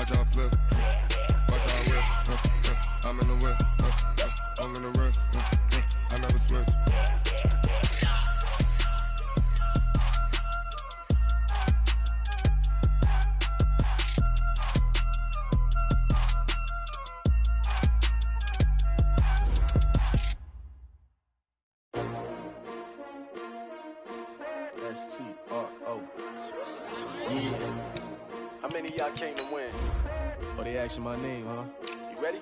Watch out flip. Watch out whip. I'm in the whip. I'm in the wrist. I never switch. S-T-R-O. Yeah. How many of y'all came to win? Oh, they asking my name, huh? You ready?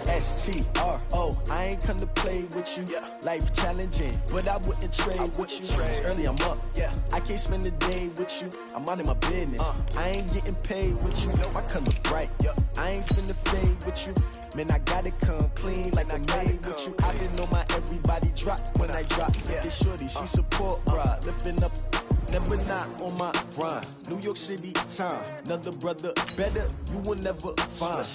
S-T-R-O. I ain't come to play with you. Yeah. Life challenging, but I wouldn't trade with you. It's early, I'm up. Yeah. I can't spend the day with you. I'm minding my business. I ain't getting paid with you. My color bright. Yeah. I ain't finna fade with you. Man, I gotta come clean like I'm made with you. I been on my everybody drop when I drop. Yeah. This shorty, she support ride. Lifting up, never not on my grind. New York City time. Another brother better, you will never find.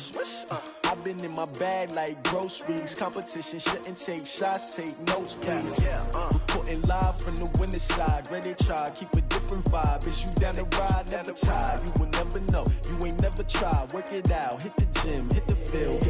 I've been in my bag like groceries. Competition shouldn't take shots, take notes, please. Reporting live from the winter side. Ready to try, keep a different vibe. Is you down the ride? Never try. You will never know. You ain't never tried. Work it out. Hit the gym, hit the field.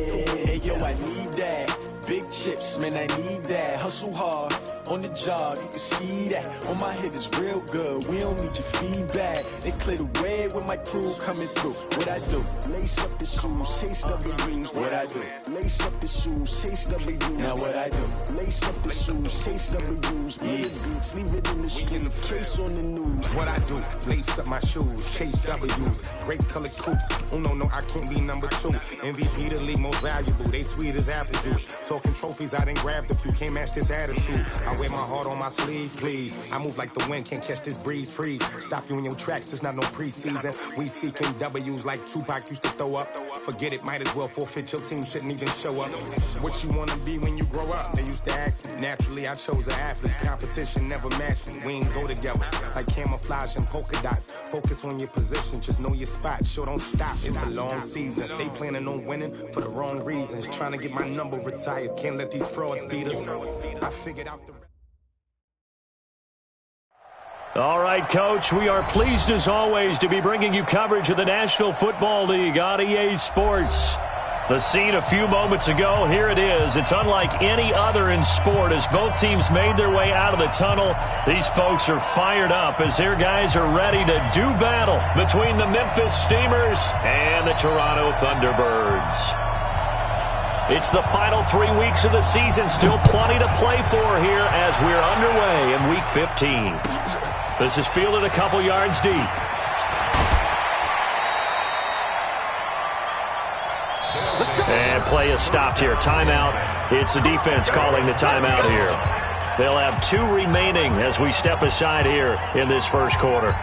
Hey, yo, I need that. Big chips, man, I need that. Hustle hard on the job. You can see that. On my head is real good. We don't need your feedback. They clear the way with my crew coming through. What I do? Lace up the shoes, chase W's. What I do? Lace up the shoes, chase W's. Now what I do? Lace up the shoes, chase W's. Yeah. Beats, leave it in the street. Case on the news. What I do? Lace up my shoes, chase W's. Great colored coops. Oh no, I can't be number 2. MVP the league most valuable. They sweet as apple juice. Talking trophies, I done grabbed a few. Can't match this attitude. I wear my heart on my sleeve, please. I move like the wind, can't catch this breeze. Freeze. Stop you in your tracks. There's not no preseason. We seeking W's like Tupac used to throw up. Forget it, might as well forfeit. Your team shouldn't even show up. What you wanna be when you grow up? They used to ask me. Naturally, I chose an athlete. Competition never matched me. We ain't go together like camouflage and polka dots. Focus on your position, just know your spot. Sure, don't stop. It's a long season. They planning on winning for the wrong reasons. Trying to get my number retired. Can't let these frauds beat us. I figured out the... All right, Coach, we are pleased as always to be bringing you coverage of the National Football League on EA Sports. The scene a few moments ago, here it is. It's unlike any other in sport as both teams made their way out of the tunnel. These folks are fired up as their guys are ready to do battle between the Memphis Steamers and the Toronto Thunderbirds. It's the final 3 weeks of the season. Still plenty to play for here as we're underway in Week 15. This is fielded a couple yards deep. And play is stopped here. Timeout. It's the defense calling the timeout here. They'll have 2 remaining as we step aside here in this first quarter.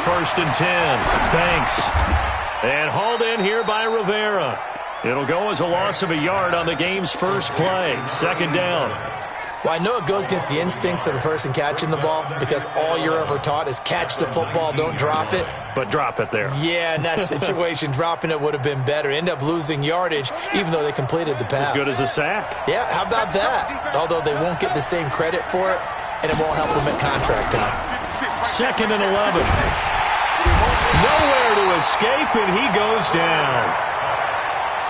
First and 10. Banks. And hauled in here by Rivera. It'll go as a loss of a yard on the game's first play. Second down. Well, I know it goes against the instincts of the person catching the ball because all you're ever taught is catch the football, don't drop it. But drop it there. Yeah, in that situation, dropping it would have been better. End up losing yardage, even though they completed the pass. As good as a sack. Yeah, how about that? Although they won't get the same credit for it, and it won't help them at contract time. Second and 11. Nowhere to escape, and he goes down.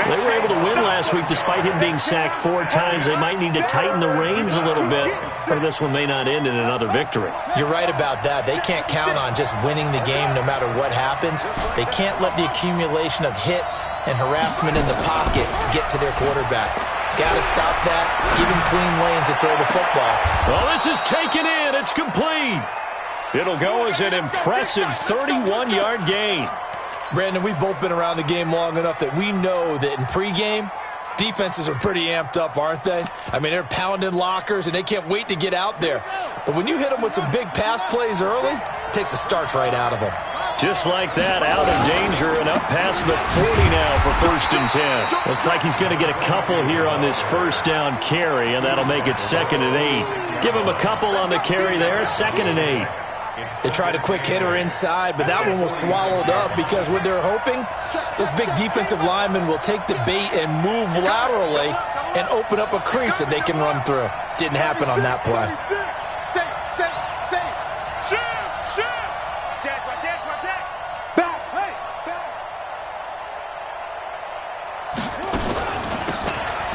They were able to win last week despite him being sacked 4 times. They might need to tighten the reins a little bit, or this one may not end in another victory. You're right about that. They can't count on just winning the game no matter what happens. They can't let the accumulation of hits and harassment in the pocket get to their quarterback. Got to stop that. Give him clean lanes to throw the football. Well, this is taken in. It's complete. It'll go as an impressive 31-yard gain. Brandon, we've both been around the game long enough that we know that in pregame, Defenses are pretty amped up, aren't they? I mean, they're pounding lockers, and they can't wait to get out there. But when you hit them with some big pass plays early, it takes the starch right out of them. Just like that, out of danger and up past the 40 now for 1st and 10. Looks like he's going to get a couple here on this first down carry, and that'll make it 2nd and 8. Give him a couple on the carry there, 2nd and 8. They tried a quick hitter inside, but that one was swallowed up because what they're hoping, those big defensive linemen will take the bait and move laterally and open up a crease that they can run through. Didn't happen on that play.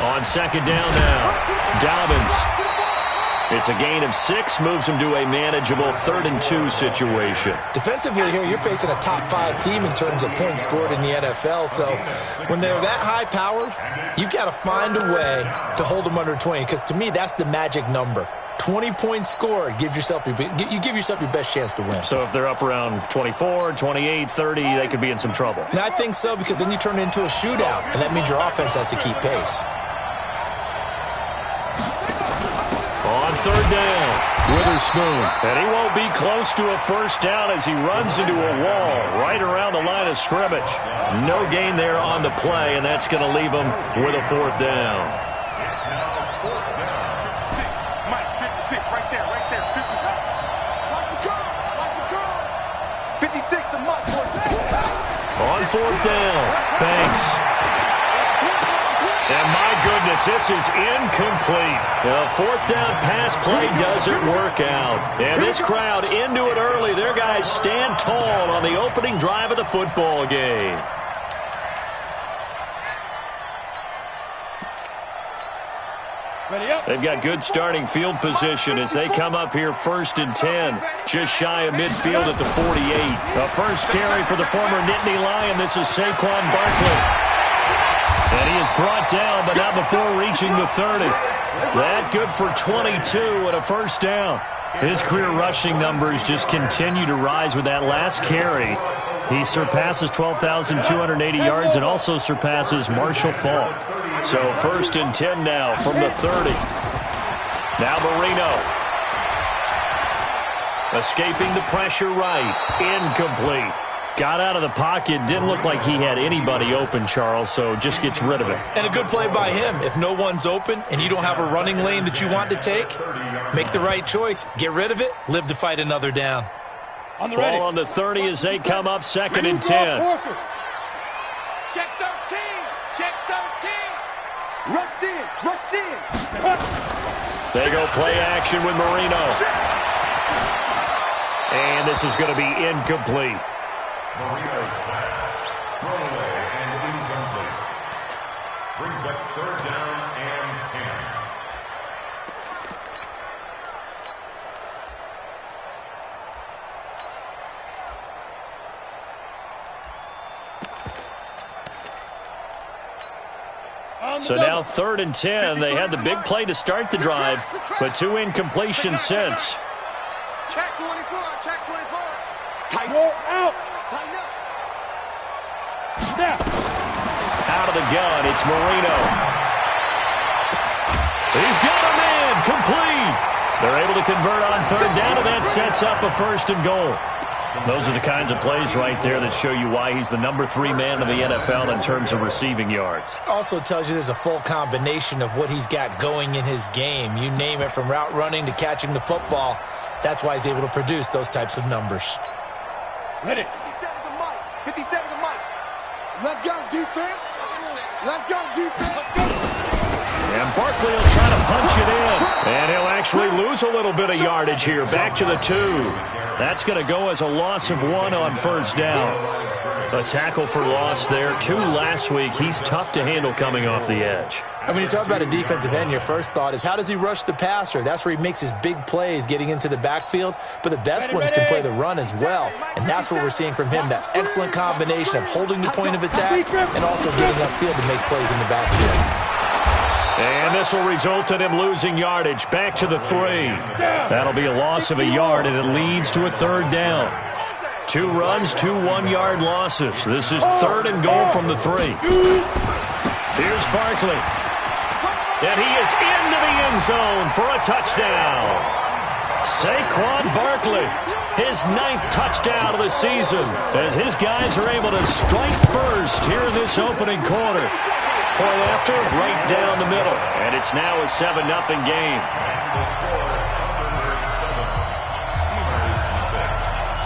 On 2nd down now, Dobbins. It's a gain of 6, moves him to a manageable 3rd and 2 situation. Defensively here, you're facing a top 5 team in terms of points scored in the NFL. So when they're that high-powered, you've got to find a way to hold them under 20. Because to me, that's the magic number. 20 points scored, you give yourself your best chance to win. So if they're up around 24, 28, 30, they could be in some trouble. And I think so, because then you turn it into a shootout, and that means your offense has to keep pace. On 3rd down, Witherspoon. And he won't be close to a first down as he runs into a wall right around the line of scrimmage. No gain there on the play, and that's going to leave him with a 4th down. Mike, 56, right there, 56. Watch the curl. 56 to Mike. On 4th down, Banks. And my goodness, this is incomplete. The 4th down pass play doesn't work out. And this crowd into it early. Their guys stand tall on the opening drive of the football game. They've got good starting field position as they come up here 1st and 10, just shy of midfield at the 48. The first carry for the former Nittany Lion. This is Saquon Barkley. And he is brought down, but not before reaching the 30. That good for 22 and a first down. His career rushing numbers just continue to rise with that last carry. He surpasses 12,280 yards and also surpasses Marshall Faulk. So 1st and 10 now from the 30. Now Marino. Escaping the pressure right. Incomplete. Got out of the pocket. Didn't look like he had anybody open, Charles, so just gets rid of it. And a good play by him. If no one's open and you don't have a running lane that you want to take, make the right choice. Get rid of it. Live to fight another down. Ball on the 30 as they come up 2nd and 10. Check 13. Check 13. Rush in. They go play action with Marino. And this is going to be incomplete. Marino's pass, throwaway and incomplete. Brings up 3rd down and 10. So now 3rd and 10. They had the big play to start the drive, but 2 incompletions since. Check 24. Check 24. Tight out. Tighten up. Out of the gun, it's Marino. He's got a man, complete. They're able to convert on 3rd down, and that sets up a 1st and goal. Those are the kinds of plays right there that show you why he's the number 3 man in the NFL in terms of receiving yards. Also tells you there's a full combination of what he's got going in his game. You name it, from route running to catching the football. That's why he's able to produce those types of numbers. Ready. 57 to Mike. 57 to Mike. Let's go, defense. Let's go, defense. And Barkley will try to punch it in. And he'll actually lose a little bit of yardage here. Back to the 2. That's going to go as a loss of 1 on 1st down. A tackle for loss there. 2 last week. He's tough to handle coming off the edge. And when you talk about a defensive end, your first thought is, how does he rush the passer? That's where he makes his big plays getting into the backfield. But the best ones can play the run as well. And that's what we're seeing from him, that excellent combination of holding the point of attack and also getting upfield to make plays in the backfield. And this will result in him losing yardage. Back to the 3. That'll be a loss of a yard, and it leads to a 3rd down. 2 runs, 2 one-yard losses. This is 3rd and goal from the 3. Here's Barkley. And he is into the end zone for a touchdown. Saquon Barkley, his 9th touchdown of the season, as his guys are able to strike first here in this opening quarter. Point after, right down the middle. And it's now a 7-0 game.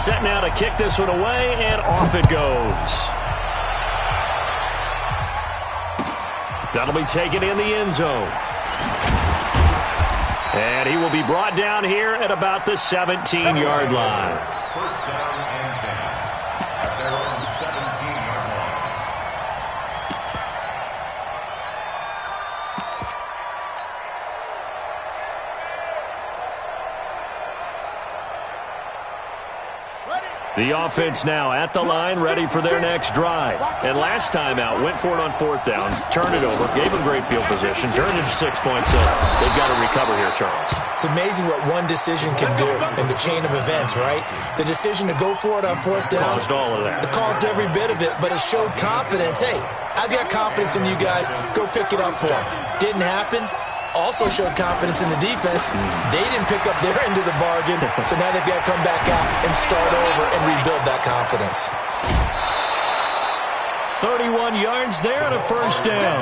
Set now to kick this one away, and off it goes. That'll be taken in the end zone. And he will be brought down here at about the 17-yard line. First down and 10 at their own 17-yard line. The offense now at the line, ready for their next drive. And last time out, went for it on 4th down, turned it over, gave them great field position, turned it to 6 points. So they've got to recover here, Charles. It's amazing what one decision can do in the chain of events, right? The decision to go for it on 4th down. Caused all of that. It caused every bit of it, but it showed confidence. Hey, I've got confidence in you guys. Go pick it up for them. Didn't happen. Also showed confidence in the defense. They didn't pick up their end of the bargain, so now they've got to come back out and start over and rebuild that confidence. 31 yards there and a first down.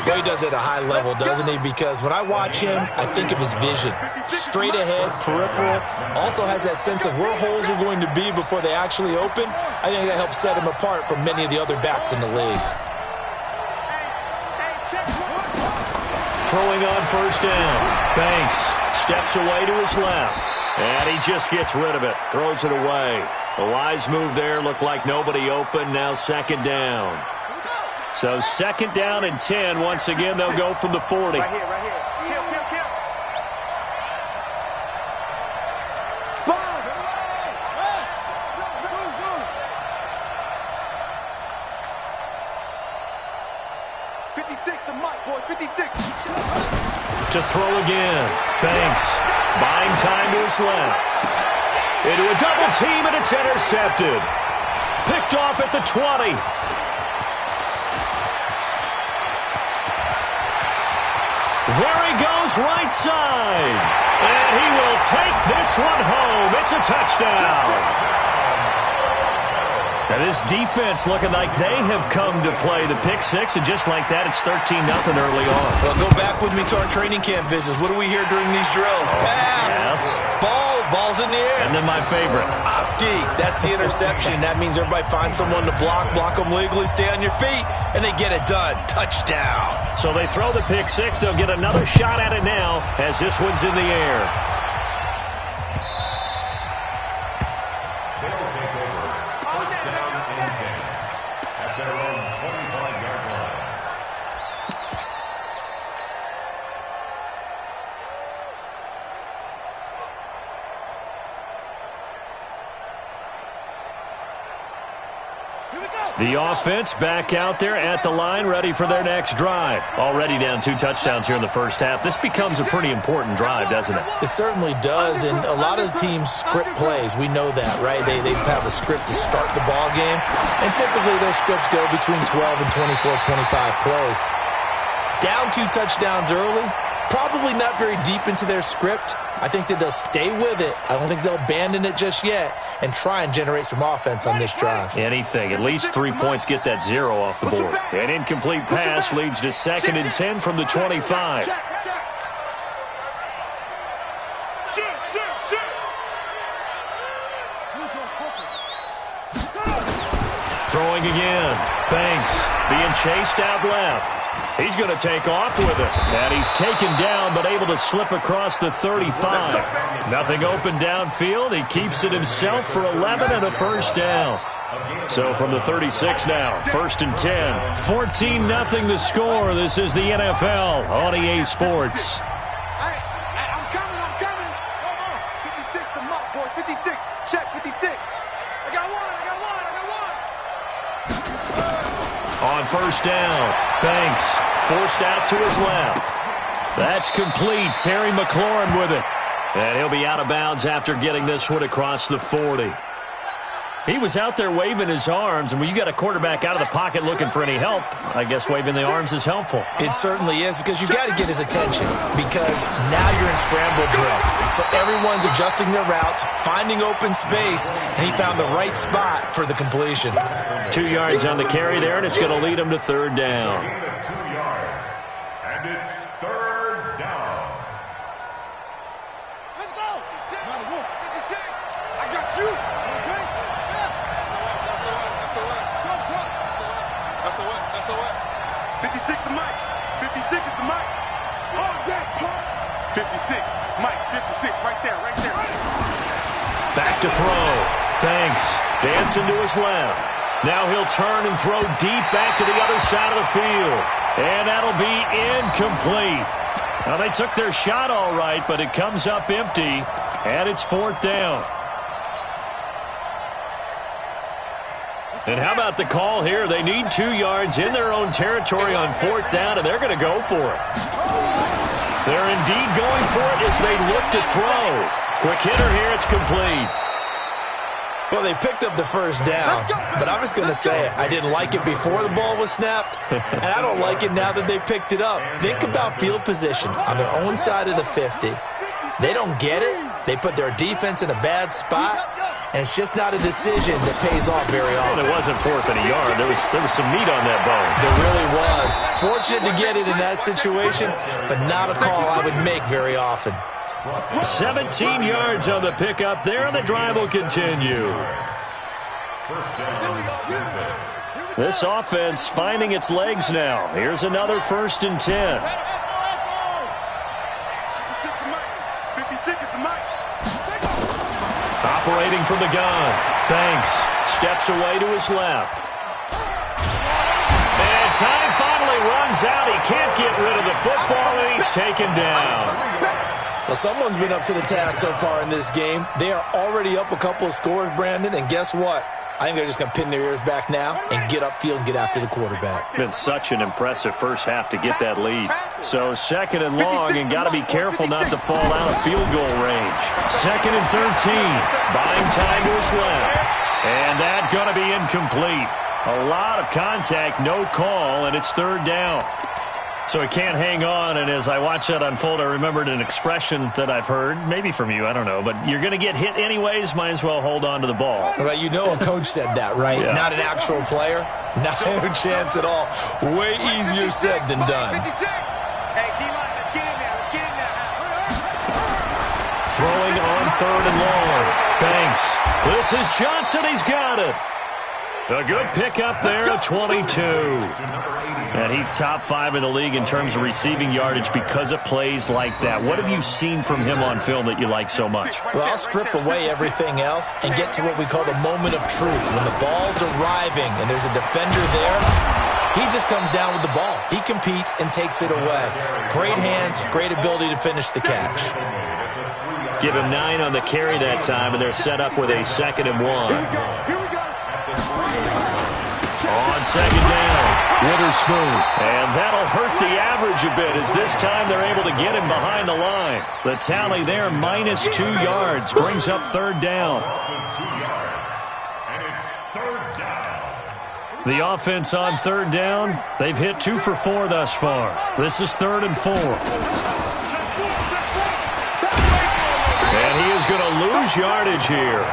Well, he does it at a high level, doesn't he? Because when I watch him, I think of his vision. Straight ahead, peripheral. Also has that sense of where holes are going to be before they actually open. I think that helps set him apart from many of the other backs in the league. Throwing on first down. Banks steps away to his left. And he just gets rid of it. Throws it away. A wise move there. Looked like nobody open. Now 2nd down. So 2nd down and 10. Once again, they'll go from the 40. Right here, right here. Kill. Spawn! 56, the mark, boys. 56. To throw again. Banks buying time to his left. Into a double team, and it's intercepted. Picked off at the 20. There he goes, right side. And he will take this one home. It's a touchdown. And this defense looking like they have come to play the pick six, and just like that, it's 13-0 early on. Well, go back with me to our training camp visits. What do we hear during these drills? Pass! Yes. Ball's in the air. And then my favorite. Oski, that's the interception. That means everybody finds someone to block them legally, stay on your feet, and they get it done. Touchdown. So they throw the pick six. They'll get another shot at it now as this one's in the air. The offense back out there at the line, ready for their next drive. Already down 2 touchdowns here in the first half. This becomes a pretty important drive, doesn't it? It certainly does, and a lot of the teams script plays. We know that, right? They have a script to start the ball game, and typically those scripts go between 12 and 24, 25 plays. Down 2 touchdowns early, probably not very deep into their script. I think that they'll stay with it. I don't think they'll abandon it just yet and try and generate some offense on this drive. Anything. At least 3 points, get that 0 off the board. An incomplete pass leads to 2nd and 10 from the 25. Throwing again. Banks being chased out left. He's going to take off with it. And he's taken down, but able to slip across the 35. Nothing open downfield. He keeps it himself for 11 and a first down. So from the 36 now, 1st and 10. 14-0 the score. This is the NFL on EA Sports. I'm coming. 56, the mark, boys. 56. Check, 56. I got one. On first down, Banks forced out to his left. That's complete. Terry McLaurin with it. And he'll be out of bounds after getting this one across the 40. He was out there waving his arms, and when you got a quarterback out of the pocket looking for any help, I guess waving the arms is helpful. It certainly is, because you've got to get his attention, because now you're in scramble drill. So everyone's adjusting their routes, finding open space, and he found the right spot for the completion. 2 yards on the carry there, and it's going to lead him to third down. 2 yards, and it's third down. Let's go. 56. I got you. Okay? That's a what? 56 to Mike. 56 is the Mike. Oh, that pump. 56. Mike, 56. Right there. Back to throw. Banks dancing to his left. Now he'll turn and throw deep back to the other side of the field. And that'll be incomplete. Now, they took their shot all right, but it comes up empty, and it's fourth down. And how about the call here? They need 2 yards in their own territory on fourth down, and they're going to go for it. They're indeed going for it as they look to throw. Quick hitter here, it's complete. Well, they picked up the first down, but I'm just going to say it. I didn't like it before the ball was snapped, and I don't like it now that they picked it up. Think about field position on their own side of the 50. They don't get it. They put their defense in a bad spot, and it's just not a decision that pays off very often. Well, it wasn't fourth and a yard. There was some meat on that bone. There really was. Fortunate to get it in that situation, but not a call I would make very often. 17 yards on the pickup there, and the drive will continue. First down, Memphis. This offense finding its legs now. Here's another 1st and 10. 56 is the Mike. Operating from the gun. Banks steps away to his left. And time finally runs out. He can't get rid of the football, and he's taken down. Well, someone's been up to the task so far in this game. They are already up a couple of scores, Brandon, and guess what? I think they're just going to pin their ears back now and get upfield and get after the quarterback. Been such an impressive first half to get that lead. So 2nd and long, and got to be careful not to fall out of field goal range. 2nd and 13, buying time to his left. And that's going to be incomplete. A lot of contact, no call, and it's third down. So he can't hang on, and as I watch that unfold, I remembered an expression that I've heard, maybe from you, I don't know, but you're going to get hit anyways, might as well hold on to the ball. Well, you know a coach said that, right? Yeah. Not an actual player. Not a chance at all. Way easier said than done. 56. Hey, D-line, let's get in there. Throwing on 3rd and long. Banks. This is Johnson. He's got it. A good pickup there at 22. And he's top 5 in the league in terms of receiving yardage because of plays like that. What have you seen from him on film that you like so much? Well, I'll strip away everything else and get to what we call the moment of truth. When the ball's arriving and there's a defender there, he just comes down with the ball. He competes and takes it away. Great hands, great ability to finish the catch. Give him 9 on the carry that time, and they're set up with a 2nd and 1. On 2nd down, Witherspoon. And that'll hurt the average a bit as this time they're able to get him behind the line. The tally there, minus 2 yards, brings up third down. And it's third down. The offense on third down, they've hit 2 for 4 thus far. This is 3rd and 4. And he is going to lose yardage here.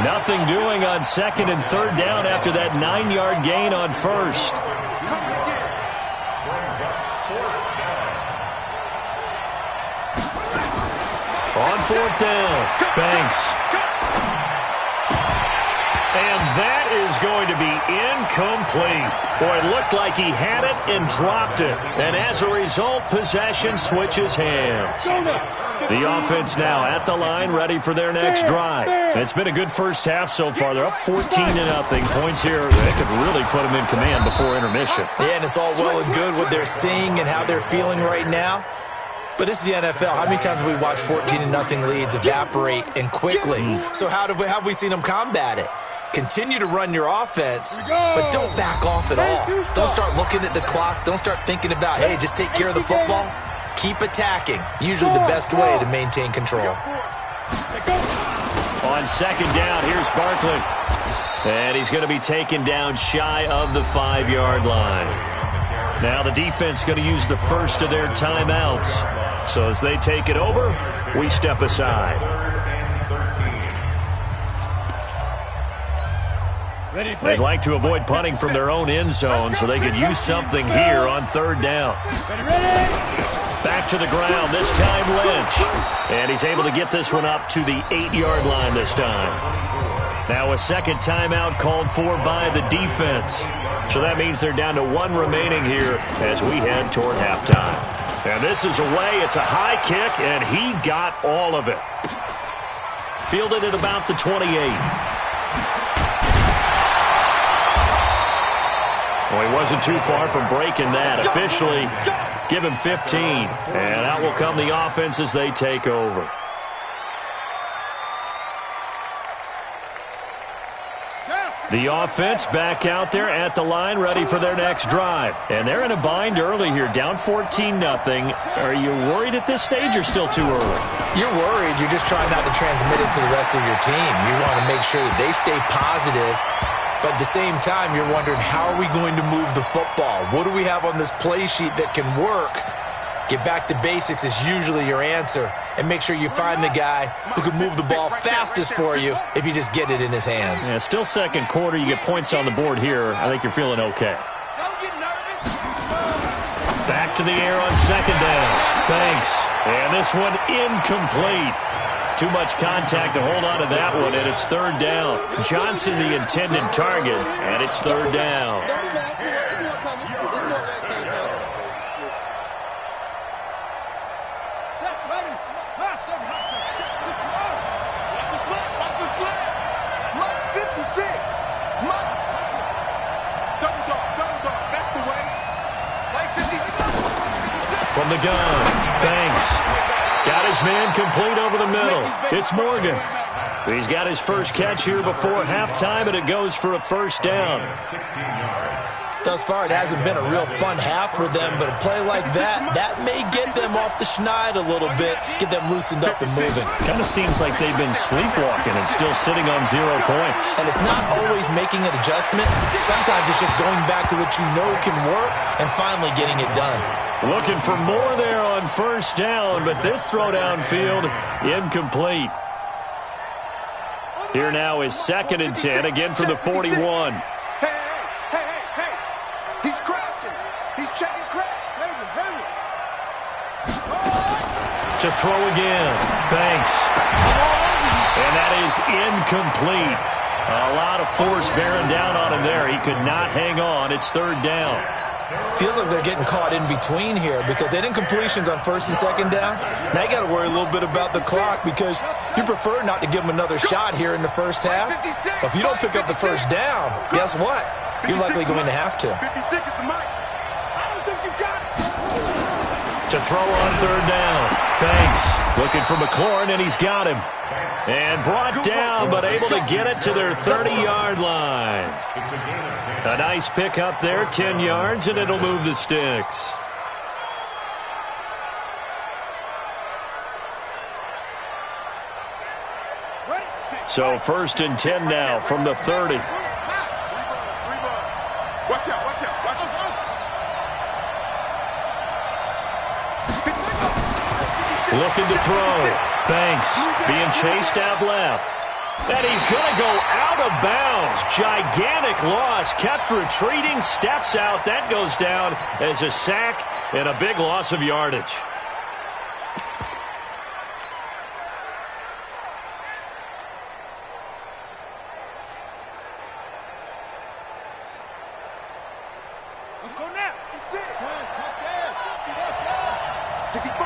Nothing doing on 2nd and 3rd down after that 9-yard gain on 1st. On 4th down, Banks. And that is going to be incomplete. Boy, it looked like he had it and dropped it. And as a result, possession switches hands. The offense now at the line, ready for their next drive. It's been a good first half so far. They're up 14-0. Points here, they could really put them in command before intermission. Yeah, and it's all well and good what they're seeing and how they're feeling right now. But this is the NFL. How many times have we watched 14-0 leads evaporate and quickly? So how have we seen them combat it? Continue to run your offense, but don't back off at all. Don't start looking at the clock. Don't start thinking about, hey, just take care of the football. Keep attacking. Usually the best way to maintain control. On second down, here's Barkley. And he's going to be taken down shy of the 5-yard line. Now the defense going to use the first of their timeouts. So as they take it over, we step aside. They'd like to avoid punting from their own end zone so they could use something here on third down. Back to the ground, this time Lynch. And he's able to get this one up to the 8-yard line this time. Now a second timeout called for by the defense. So that means they're down to 1 remaining here as we head toward halftime. And this is away. It's a high kick, and he got all of it. Fielded at about the 28. Well, he wasn't too far from breaking that. Officially, give him 15. And out will come the offense as they take over. The offense back out there at the line, ready for their next drive. And they're in a bind early here, down 14-0. Are you worried at this stage or still too early? You're worried. You're just trying not to transmit it to the rest of your team. You want to make sure that they stay positive. But at the same time, you're wondering, how are we going to move the football? What do we have on this play sheet that can work? Get back to basics is usually your answer. And make sure you find the guy who can move the ball fastest for you if you just get it in his hands. Yeah, still second quarter. You get points on the board here. I think you're feeling okay. Back to the air on second down. Banks. And this one incomplete. Too much contact to hold on to that one, and it's third down. Johnson the intended target, and it's third down. From the gun, Banks got his man complete over the middle. It's Morgan. He's got his first catch here before halftime, and it goes for a first down. Thus far, it hasn't been a real fun half for them, but a play like that may get them off the schneid a little bit, get them loosened up and moving. Kind of seems like they've been sleepwalking and still sitting on 0 points. And it's not always making an adjustment. Sometimes it's just going back to what you know can work and finally getting it done. Looking for more there on first down, but this throw downfield incomplete. Here now is 2nd and 10, again for the 41. He's crashing. He's checking crack. To throw again. Banks. And that is incomplete. A lot of force bearing down on him there. He could not hang on. It's third down. Feels like they're getting caught in between here because they did incompletions on first and second down. Now you got to worry a little bit about the clock because you prefer not to give them another shot here in the first half. But if you don't pick up the first down, guess what? You're likely going to have to. 56 is the mic. I don't think you got it. To throw on third down. Banks looking for McLaurin, and he's got him. And brought down, but able to get it to their 30-yard line. A nice pick up there, 10 yards, and it'll move the sticks. So 1st and 10 now from the 30. Watch out, watch out, watch out. Looking to throw. Banks being chased out left. And he's going to go out of bounds. Gigantic loss. Kept retreating. Steps out. That goes down as a sack and a big loss of yardage. Let's go now. That's it. Touchdown. Touchdown. 64.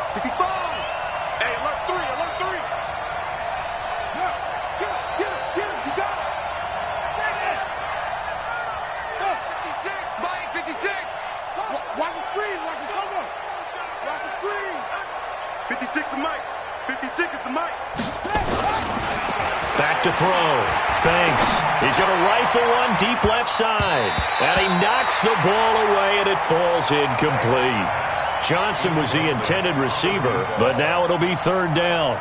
65. Hey, alert 3, alert 3. Yeah, get him, you got it. Take it. Go, 56, Mike, 56. Watch the screen, watch the scoreboard. Watch the screen. 56 is Mike, 56 is the Mike. Back to throw. Banks. He's going to rifle one deep left side. And he knocks the ball away, and it falls incomplete. Johnson was the intended receiver, but now it'll be third down.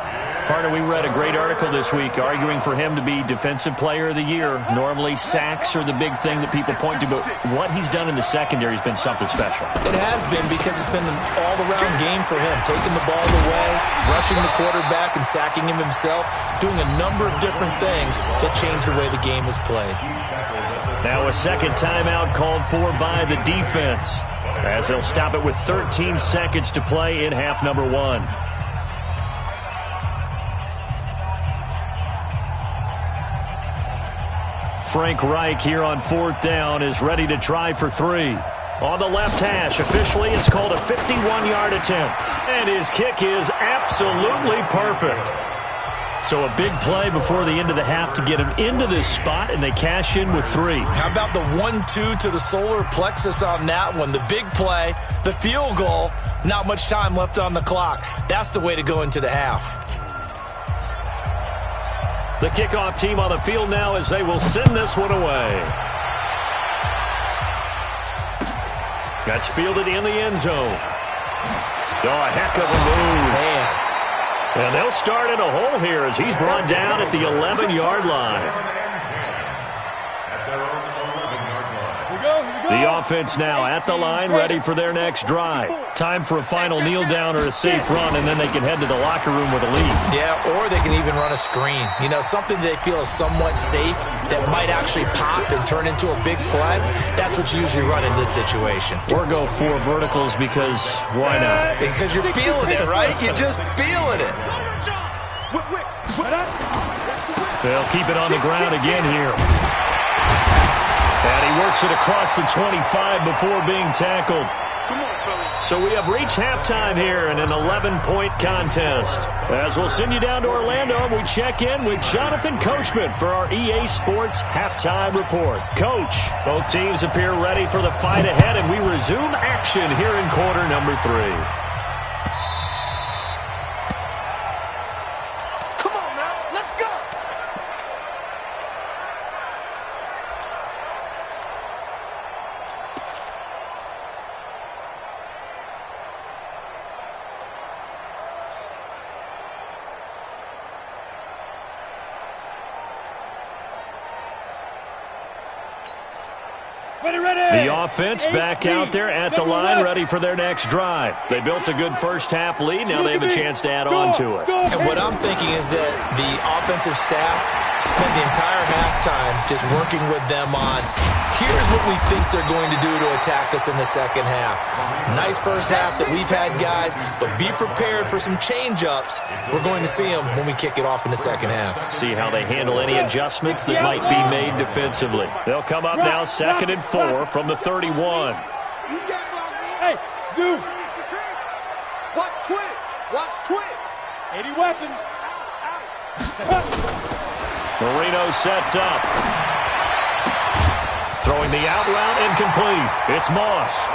Partner, we read a great article this week arguing for him to be Defensive Player of the Year. Normally, sacks are the big thing that people point to, but what he's done in the secondary has been something special. It has been, because it's been an all-around game for him, taking the ball away, rushing the quarterback, and sacking him himself, doing a number of different things that change the way the game is played. Now a second timeout called for by the defense, as they'll stop it with 13 seconds to play in half number 1. Frank Reich here on 4th down is ready to try for 3. On the left hash, officially it's called a 51-yard attempt. And his kick is absolutely perfect. So a big play before the end of the half to get him into this spot, and they cash in with 3. How about the 1-2 to the solar plexus on that one? The big play, the field goal, not much time left on the clock. That's the way to go into the half. The kickoff team on the field now as they will send this one away. That's fielded in the end zone. Oh, a heck of a move. Man. And they'll start in a hole here as he's brought down at the 11-yard line. The offense now at the line, ready for their next drive. Time for a final kneel down or a safe run, and then they can head to the locker room with a lead. Yeah, or they can even run a screen. You know, something they feel is somewhat safe that might actually pop and turn into a big play. That's what you usually run in this situation. Or go 4 verticals because why not? Because you're feeling it, right? You're just feeling it. They'll keep it on the ground again here. And he works it across the 25 before being tackled. So we have reached halftime here in an 11-point contest. As we'll send you down to Orlando, we check in with Jonathan Coachman for our EA Sports Halftime Report. Coach, both teams appear ready for the fight ahead, and we resume action here in quarter number 3. The offense back out there at the line, ready for their next drive. They built a good first-half lead. Now they have a chance to add on to it. And what I'm thinking is that the offensive staff spent the entire halftime just working with them on, here's what we think they're going to do to attack us in the second half. Nice first half that we've had, guys, but be prepared for some change-ups. We're going to see them when we kick it off in the second half. See how they handle any adjustments that might be made defensively. They'll come up now 2nd and 4 from the 31. Hey, Zoo. Watch twins. Watch twins. 80 weapon. Marino sets up. Throwing the out route incomplete. It's Moss.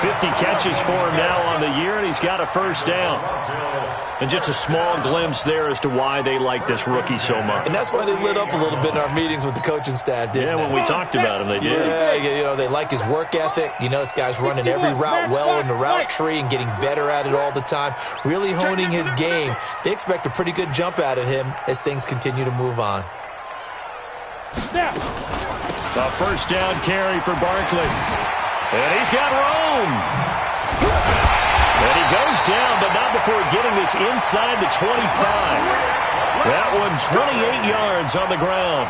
50 catches for him now on the year, and he's got a first down. And just a small glimpse there as to why they like this rookie so much. And that's why they lit up a little bit in our meetings with the coaching staff, didn't they? When we talked about him, they did. Yeah, you know, they like his work ethic. You know, this guy's running every route well in the route tree and getting better at it all the time, really honing his game. They expect a pretty good jump out of him as things continue to move on. A first down carry for Barkley. And he's got room. And he goes down, but not before getting this inside the 25. That one 28 yards on the ground.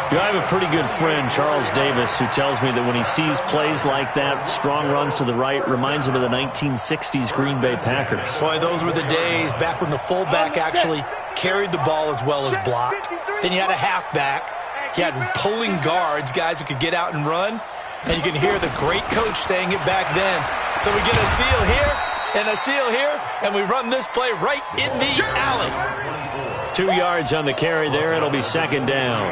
You know, I have a pretty good friend, Charles Davis, who tells me that when he sees plays like that, strong runs to the right, reminds him of the 1960s Green Bay Packers. Boy, those were the days back when the fullback actually carried the ball as well as blocked. Then you had a halfback. You had pulling guards, guys who could get out and run. And you can hear the great coach saying it back then. So we get a seal here and a seal here, and we run this play right in the alley. 2 yards on the carry there. It'll be 2nd down.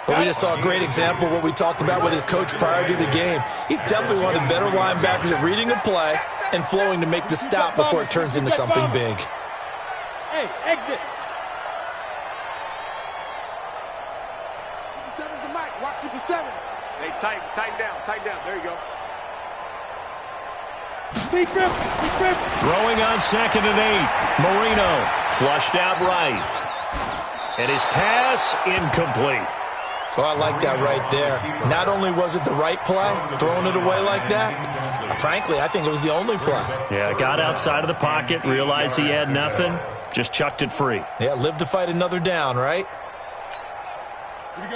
Well, we just saw a great example of what we talked about with his coach prior to the game. He's definitely one of the better linebackers at reading a play and flowing to make the stop before it turns into something big. Hey, exit. 57's the mic. Watch 57. Hey, tighten down. There you go. Throwing on 2nd and 8. Marino flushed out right. And his pass incomplete. Oh, I like that right there. Not only was it the right play, throwing it away like that, frankly, I think it was the only play. Yeah, got outside of the pocket, realized he had nothing, just chucked it free. Yeah, live to fight another down, right?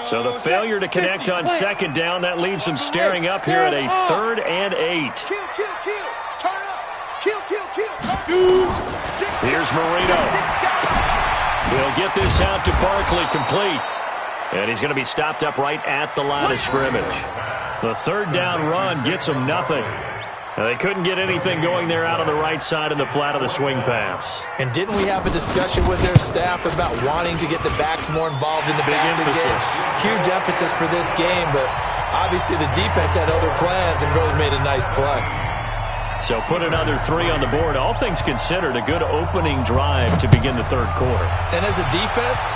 So the failure to connect on 2nd down, that leaves him staring up here at a 3rd and 8. Kill, kill, kill. Turn it up. Kill, kill, kill. Here's Marino. He'll get this out to Barkley, complete. And he's going to be stopped up right at the line of scrimmage. The 3rd down run gets him nothing. Now, they couldn't get anything going there out on the right side in the flat of the swing pass. And didn't we have a discussion with their staff about wanting to get the backs more involved in the passing game? Huge emphasis for this game, but obviously the defense had other plans and really made a nice play. So put another 3 on the board. All things considered, a good opening drive to begin the 3rd quarter. And as a defense,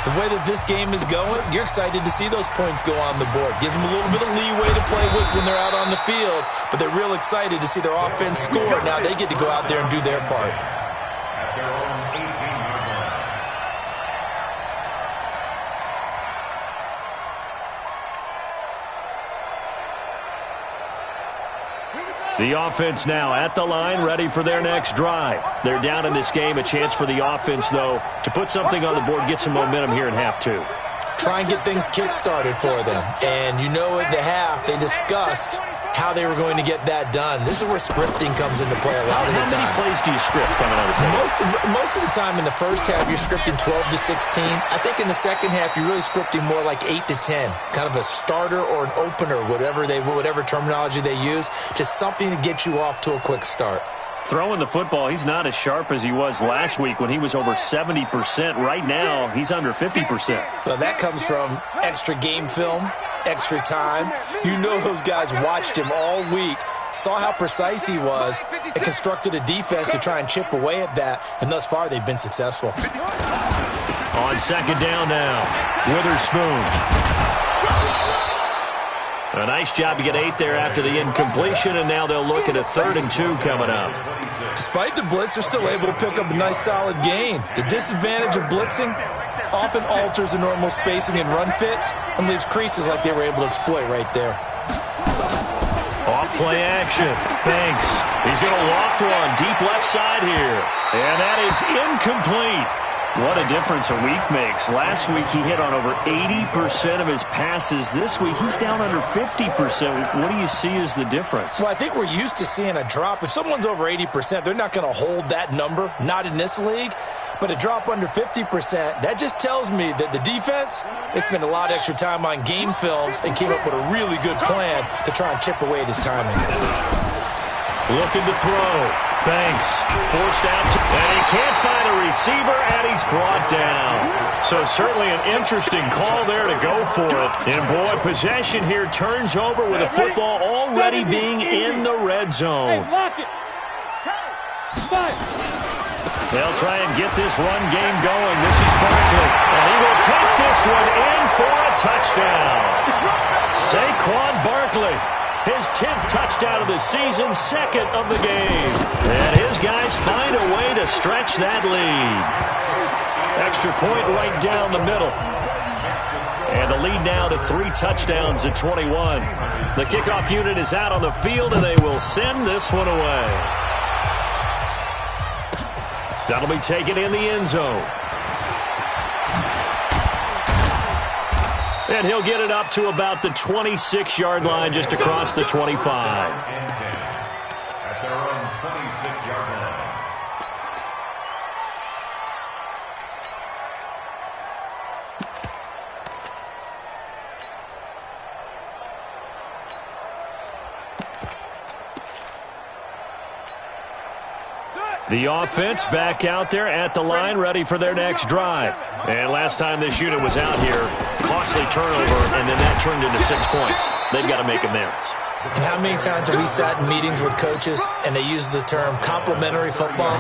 the way that this game is going, you're excited to see those points go on the board. Gives them a little bit of leeway to play with when they're out on the field, but they're real excited to see their offense score. Now they get to go out there and do their part. At their own 18-yard line. The offense now at the line, ready for their next drive. They're down in this game. A chance for the offense, though, to put something on the board, get some momentum here in half 2. Try and get things kick-started for them. And you know at the half, they discussed how they were going to get that done. This is where scripting comes into play a lot of the time. How many plays do you script coming out of the second? Most of the time in the first half, you're scripting 12 to 16. I think in the second half, you're really scripting more like 8 to 10. Kind of a starter or an opener, whatever terminology they use. Just something to get you off to a quick start. Throwing the football, he's not as sharp as he was last week when he was over 70%. Right now, he's under 50%. Well, that comes from extra game film, extra time. You know those guys watched him all week, saw how precise he was, and constructed a defense to try and chip away at that, and thus far they've been successful. On 2nd down now, Witherspoon. A nice job to get 8 there after the incompletion, and now they'll look at a 3rd and 2 coming up. Despite the blitz, they're still able to pick up a nice solid gain. The disadvantage of blitzing often alters the normal spacing and run fits and leaves creases like they were able to exploit right there. Off play action. Banks. He's going to loft one deep left side here. And that is incomplete. What a difference a week makes. Last week he hit on over 80% of his passes. This week he's down under 50%. What do you see as the difference? Well, I think we're used to seeing a drop. If someone's over 80%, they're not going to hold that number. Not in this league. But a drop under 50%, that just tells me that the defense, they spent a lot of extra time on game films and came up with a really good plan to try and chip away at his timing. Looking to throw. Banks forced out, and he can't find a receiver, and he's brought down. So certainly an interesting call there to go for it. And boy, possession here turns over with the football already being in the red zone. They'll try and get this run game going. This is Barkley, and he will take this one in for a touchdown. Saquon Barkley. His 10th touchdown of the season, 2nd of the game. And his guys find a way to stretch that lead. Extra point right down the middle. And the lead now to 3 touchdowns at 21. The kickoff unit is out on the field, and they will send this one away. That'll be taken in the end zone. And he'll get it up to about the 26-yard line, just across the 25. At their own 26-yard line. The offense back out there at the line, ready for their next drive. And last time this unit was out here, costly turnover, and then that turned into 6 points. They've got to make amends. And how many times have we sat in meetings with coaches and they use the term complementary football?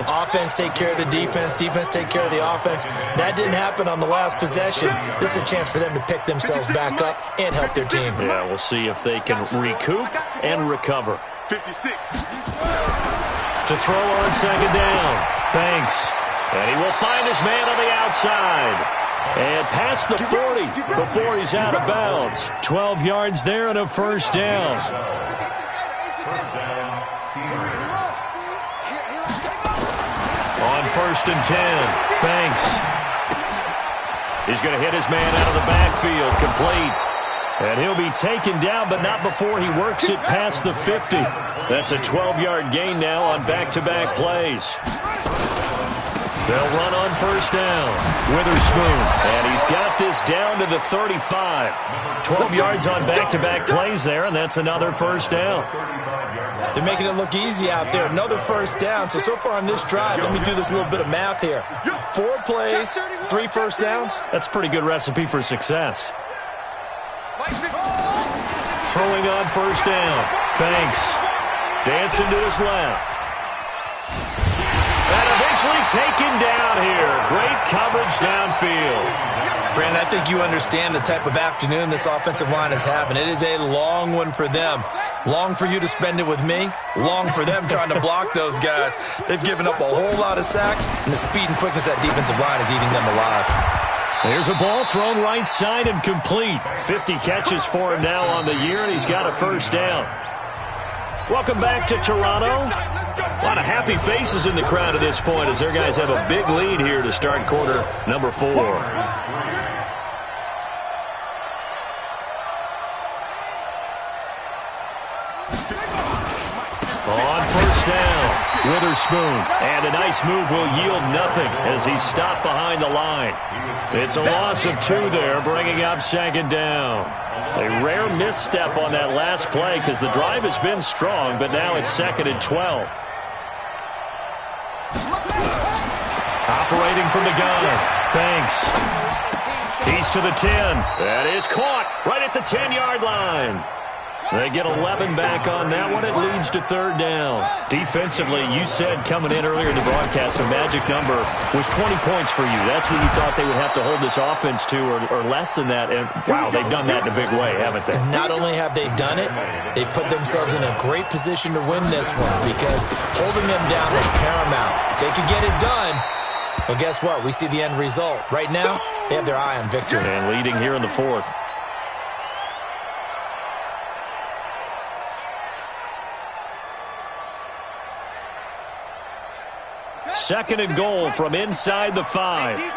Offense take care of the defense, defense take care of the offense. That didn't happen on the last possession. This is a chance for them to pick themselves back up and help their team. Yeah, we'll see if they can recoup and recover. 56. To throw on second down. Banks. And he will find his man on the outside. And past the 40 before he's out of bounds. 12 yards there and a first down. First down, Steelers. On 1st and 10, Banks. He's going to hit his man out of the backfield, complete. And he'll be taken down, but not before he works it past the 50. That's a 12-yard gain now on back-to-back plays. They'll run on first down. Witherspoon. And he's got this down to the 35. 12 yards on back-to-back plays there, and that's another first down. They're making it look easy out there. Another first down. So far on this drive, let me do this little bit of math here. 4 plays, 3 first downs. That's a pretty good recipe for success. Throwing on first down. Banks. Dancing to his left. And eventually taken down here. Great coverage downfield. Brandon, I think you understand the type of afternoon this offensive line is having. It is a long one for them. Long for you to spend it with me. Long for them trying to block those guys. They've given up a whole lot of sacks, and the speed and quickness of that defensive line is eating them alive. Here's a ball thrown right side and complete. 50 catches for him now on the year, and he's got a first down. Welcome back to Toronto. A lot of happy faces in the crowd at this point as their guys have a big lead here to start quarter number 4. On first down, Witherspoon. And a nice move will yield nothing as he's stopped behind the line. It's a loss of 2 there, bringing up second down. A rare misstep on that last play because the drive has been strong, but now it's 2nd and 12. Operating from the gun, Banks. He's to the 10. That is caught right at the 10-yard line. They get 11 back on that one. It leads to 3rd down. Defensively, you said coming in earlier in the broadcast, the magic number was 20 points for you. That's what you thought they would have to hold this offense to or less than that. And, wow, they've done that in a big way, haven't they? And not only have they done it, they put themselves in a great position to win this one because holding them down was paramount. If they could get it done, well, guess what? We see the end result. Right now, they have their eye on victory. And leading here in the 4th. Second and goal from inside the 5. And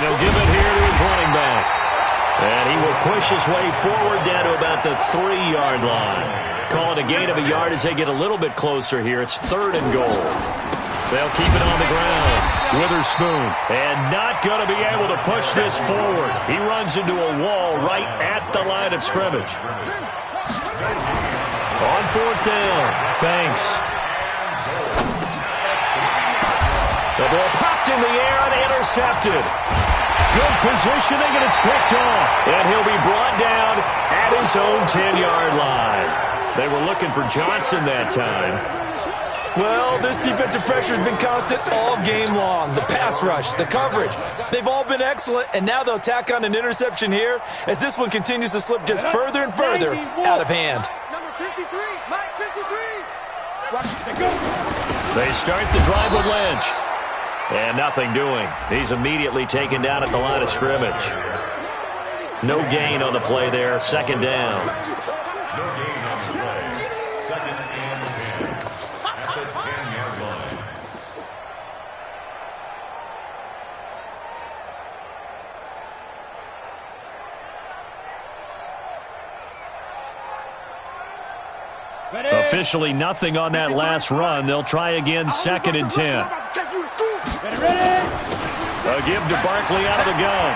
he'll give it here to his running back. And he will push his way forward down to about the 3-yard line. Call it a gain of a yard as they get a little bit closer here. It's 3rd and goal. They'll keep it on the ground. Witherspoon. And not going to be able to push this forward. He runs into a wall right at the line of scrimmage. On 4th down, Banks. The ball popped in the air and intercepted. Good positioning, and it's picked off. And he'll be brought down at his own 10-yard line. They were looking for Johnson that time. Well, this defensive pressure has been constant all game long. The pass rush, the coverage, they've all been excellent, and now they'll tack on an interception here as this one continues to slip just further and further out of hand. Number 53, Mike 53. They start the drive with Lynch. And nothing doing. He's immediately taken down at the line of scrimmage. No gain on the play there. 2nd down. No gain on the play. 2nd and 10. At the 10-yard line. Officially nothing on that last run. They'll try again, 2nd and 10. A give to Barkley out of the gun.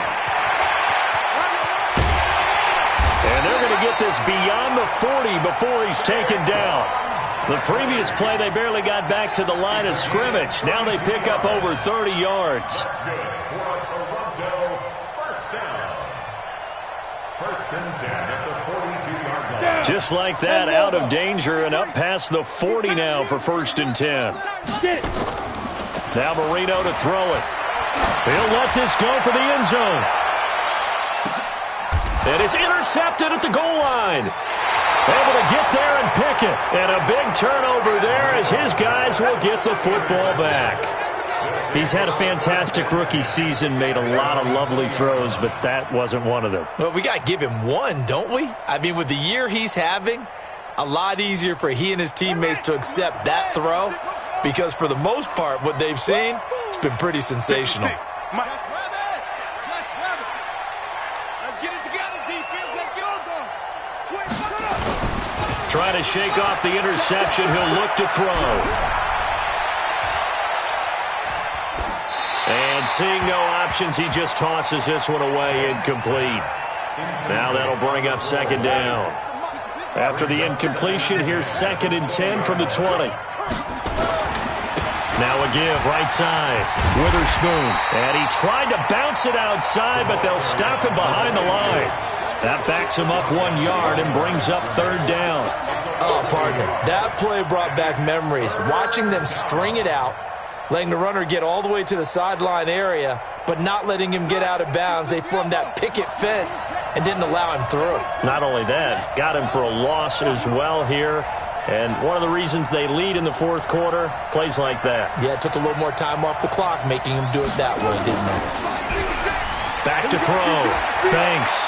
And they're going to get this beyond the 40 before he's taken down. The previous play, they barely got back to the line of scrimmage. Now they pick up over 30 yards. That's good for Toronto. First down. 1st and 10 at the 42-yard line. Just like that, out of danger and up past the 40 now for 1st and 10. Now Marino to throw it. He'll let this go for the end zone. And it's intercepted at the goal line. Able to get there and pick it. And a big turnover there as his guys will get the football back. He's had a fantastic rookie season, made a lot of lovely throws, but that wasn't one of them. Well, we got to give him one, don't we? I mean, with the year he's having, a lot easier for he and his teammates to accept that throw because for the most part, what they've seen, it's been pretty sensational. Let's get it together, defense. Let's go. Trying to shake off the interception. He'll look to throw. And seeing no options, he just tosses this one away, incomplete. Now that'll bring up second down. After the incompletion, here's 2nd and 10 from the 20. Now a give, right side. Witherspoon. And he tried to bounce it outside, but they'll stop him behind the line. That backs him up 1 yard and brings up third down. Oh, partner, that play brought back memories. Watching them string it out, letting the runner get all the way to the sideline area, but not letting him get out of bounds. They formed that picket fence and didn't allow him through. Not only that, got him for a loss as well here. And one of the reasons they lead in the fourth quarter, plays like that. Yeah, it took a little more time off the clock, making him do it that way, didn't it? Back to throw. Banks.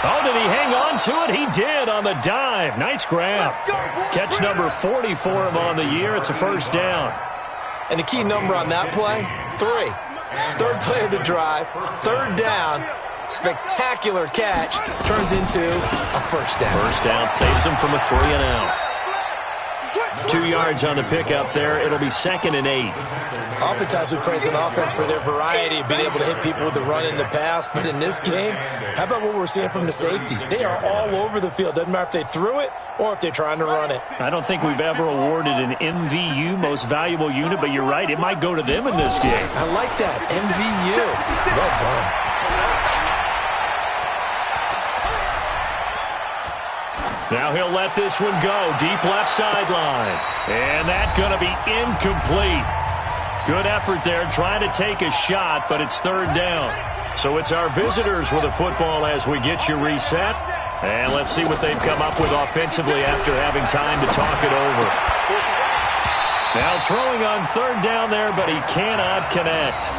Oh, did he hang on to it? He did on the dive. Nice grab. Catch number 40 for him on the year. It's a first down. And the key number on that play, 3. Third play of the drive, third down. Spectacular catch turns into a first down. First down saves him from a 3 and out. 2 yards on the pickup there. It'll be 2nd and 8. Oftentimes we praise an offense for their variety of being able to hit people with the run in the pass. But in this game, how about what we're seeing from the safeties? They are all over the field. Doesn't matter if they threw it or if they're trying to run it. I don't think we've ever awarded an MVU, most valuable unit, but you're right. It might go to them in this game. I like that. MVU. Well done. Now he'll let this one go. Deep left sideline. And that's going to be incomplete. Good effort there, trying to take a shot, but it's third down. So it's our visitors with the football as we get you reset. And let's see what they've come up with offensively after having time to talk it over. Now throwing on third down there, but he cannot connect.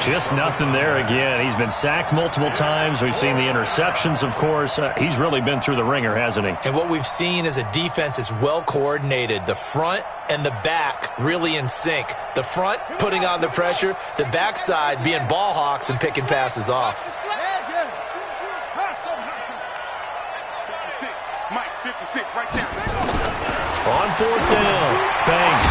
Just nothing there again. He's been sacked multiple times. We've seen the interceptions, of course. He's really been through the ringer, hasn't he? And what we've seen is a defense that's well coordinated. The front and the back really in sync. The front putting on the pressure, the backside being ball hawks and picking passes off. 56, Mike, 56, right there. On fourth down, Banks.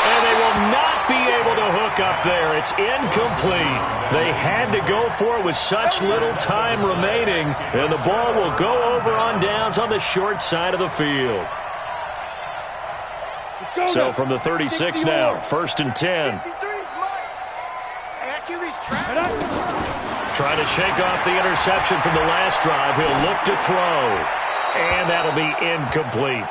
And they will not be able to hook up there. It's incomplete. They had to go for it with such little time remaining, and the ball will go over on downs on the short side of the field. So from the 36 now, 1st and 10. Trying to shake off the interception from the last drive. He'll look to throw, and that'll be incomplete.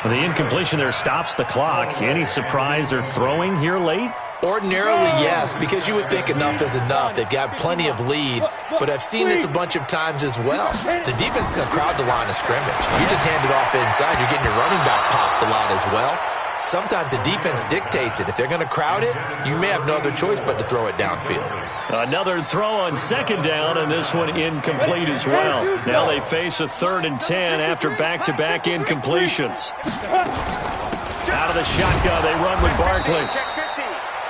The incompletion there stops the clock. Any surprise they're throwing here late? Ordinarily, yes, because you would think enough is enough. They've got plenty of lead, but I've seen this a bunch of times as well. The defense is going to crowd the line of scrimmage. If you just hand it off inside, you're getting your running back popped a lot as well. Sometimes the defense dictates it. If they're going to crowd it, you may have no other choice but to throw it downfield. Another throw on second down, and this one incomplete as well. Now they face a 3rd and 10 after back-to-back incompletions. Out of the shotgun, they run with Barkley.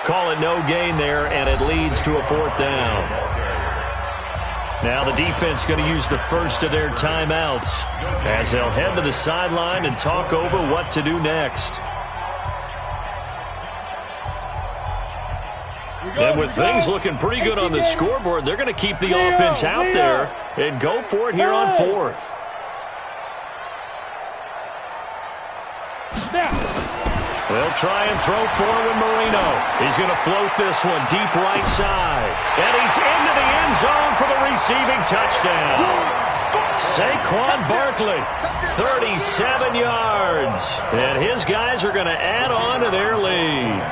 Call it no gain there, and it leads to a 4th down. Now the defense going to use the first of their timeouts as they'll head to the sideline and talk over what to do next. And with things looking pretty good on the scoreboard, they're going to keep the offense out there and go for it here on 4th. They'll try and throw forward Marino. He's going to float this one deep right side. And he's into the end zone for the receiving touchdown. Saquon Barkley, 37 yards. And his guys are going to add on to their lead.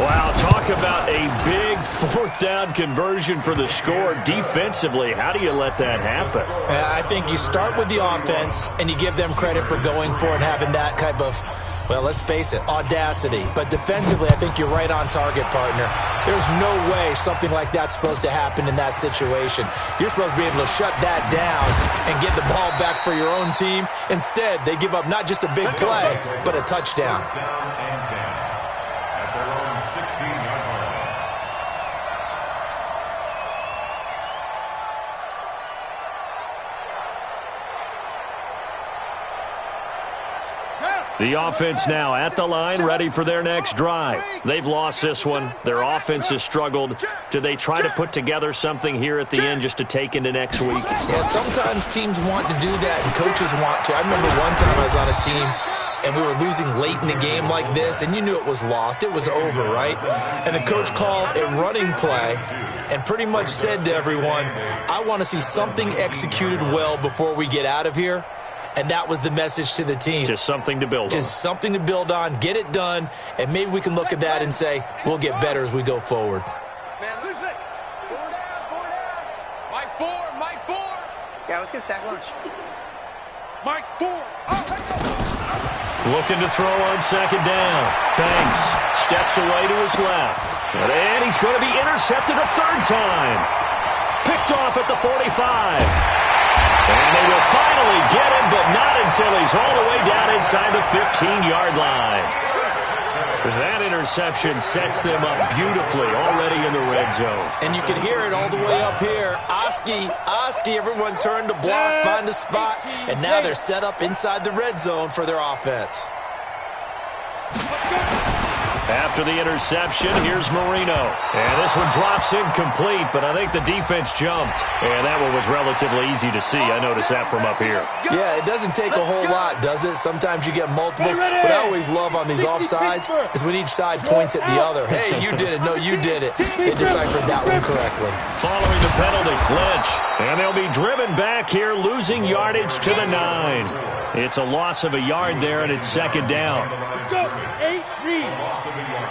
Wow, talk about a big fourth down conversion for the score. Defensively, how do you let that happen? I think you start with the offense, and you give them credit for going for it and having that type of, well, let's face it, audacity. But defensively, I think you're right on target, partner. There's no way something like that's supposed to happen in that situation. You're supposed to be able to shut that down and get the ball back for your own team. Instead, they give up not just a big play, but a touchdown. At their own 16-yard line. The offense now at the line, ready for their next drive. They've lost this one. Their offense has struggled. Do they try to put together something here at the end just to take into next week? Yeah, sometimes teams want to do that, and coaches want to. I remember one time I was on a team, and we were losing late in the game like this, and you knew it was lost. It was over, right? And the coach called a running play and pretty much said to everyone, I want to see something executed well before we get out of here. And that was the message to the team. Just something to build on. Just something to build on, get it done, and maybe we can look at that and say, we'll get better as we go forward. Man, lose it. 4 down. Mike 4. Yeah, let's get a sack lunch. Mike 4. Looking to throw on second down. Banks steps away to his left. And he's going to be intercepted a third time. Picked off at the 45. And they will finally get him, but not until he's all the way down inside the 15-yard line. That interception sets them up beautifully already in the red zone. And you can hear it all the way up here. Oski, everyone turned to block, find a spot, and now they're set up inside the red zone for their offense. After the interception, here's Marino. And this one drops incomplete, but I think the defense jumped. And that one was relatively easy to see. I noticed that from up here. Yeah, it doesn't take a whole lot, does it? Sometimes you get multiples. What I always love on these offsides is when each side points at the other. Hey, you did it. No, you did it. They deciphered that one correctly. Following the penalty, Lynch. And they'll be driven back here, losing yardage to the 9. It's a loss of a yard there, and it's second down. Go, 8, read.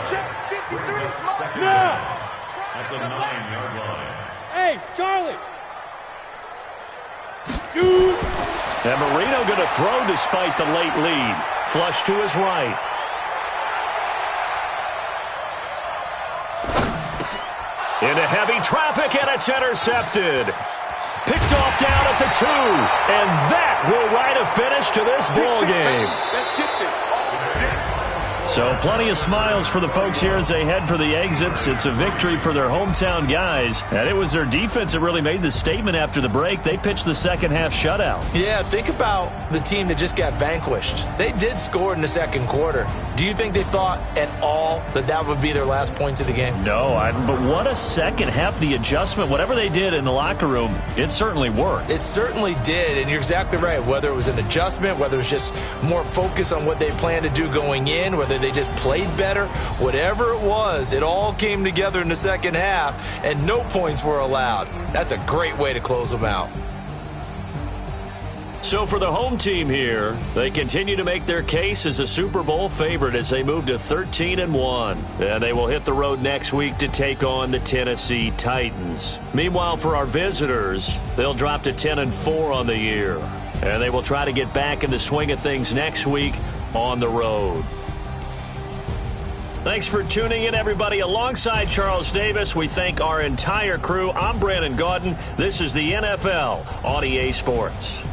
Check 53. Now. At the 9-yard line. Hey, Charlie. Shoot. And Marino going to throw despite the late lead. Flush to his right. Into heavy traffic, and it's intercepted. Picked off down at the 2. And that will write a finish to this ball game. Let's get this. So plenty of smiles for the folks here as they head for the exits. It's a victory for their hometown guys. And it was their defense that really made the statement after the break. They pitched the second half shutout. Yeah, think about the team that just got vanquished. They did score in the second quarter. Do you think they thought at all that that would be their last points of the game? No, but what a second half. The adjustment, whatever they did in the locker room, it certainly worked. It certainly did, and you're exactly right. Whether it was an adjustment, whether it was just more focus on what they planned to do going in, whether they just played better, whatever it was, it all came together in the second half, and no points were allowed. That's a great way to close them out. So for the home team here, they continue to make their case as a Super Bowl favorite as they move to 13-1. And they will hit the road next week to take on the Tennessee Titans. Meanwhile, for our visitors, they'll drop to 10-4 on the year. And they will try to get back in the swing of things next week on the road. Thanks for tuning in, everybody. Alongside Charles Davis, we thank our entire crew. I'm Brandon Gaudin. This is the NFL on EA Sports.